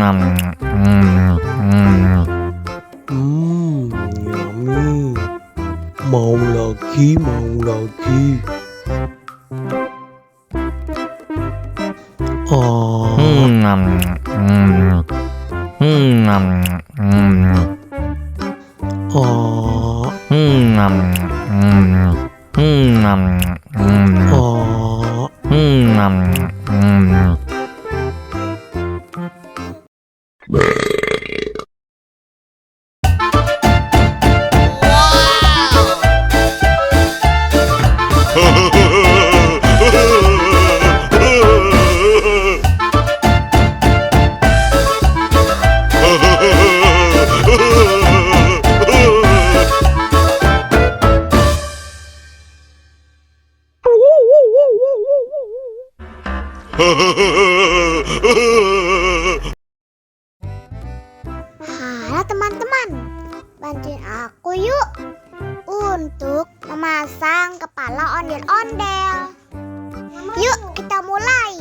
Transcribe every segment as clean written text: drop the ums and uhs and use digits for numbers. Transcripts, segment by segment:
Yummy. Mau lagi, mau lagi. Oh. Oh. Oh. Halo teman-teman, bantuin aku yuk untuk memasang kepala ondel-ondel. Yuk kita mulai.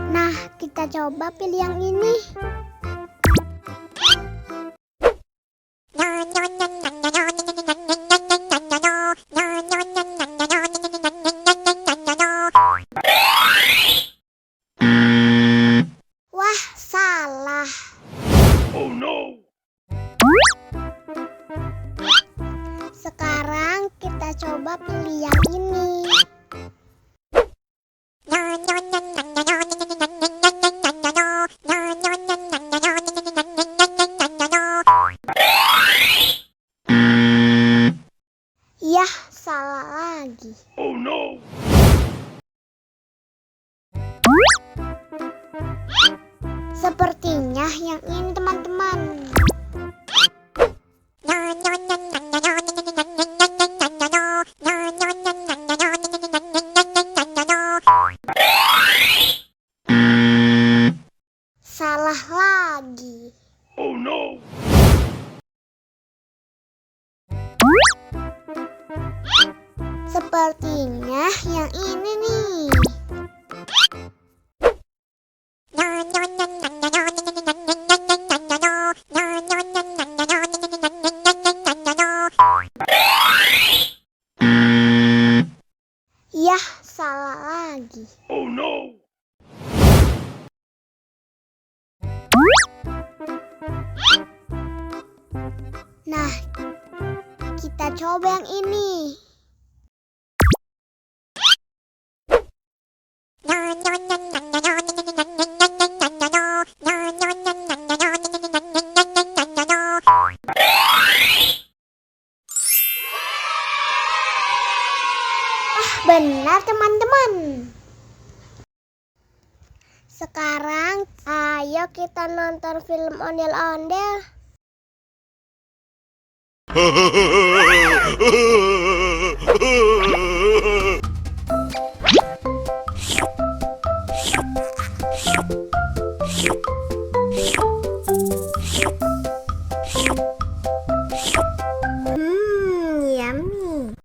Nah, kita coba pilih yang ini. Wah, salah. Oh no. Sekarang kita coba pilih yang ini. Yah, salah lagi. Oh no. Sepertinya yang ini teman-teman. Salah lagi. Oh no. Sepertinya yang ini nih. Yah, salah lagi. Oh no. Nah, kita coba yang ini. Benar teman-teman. Sekarang ayo kita nonton film ondel-ondel. Yummy.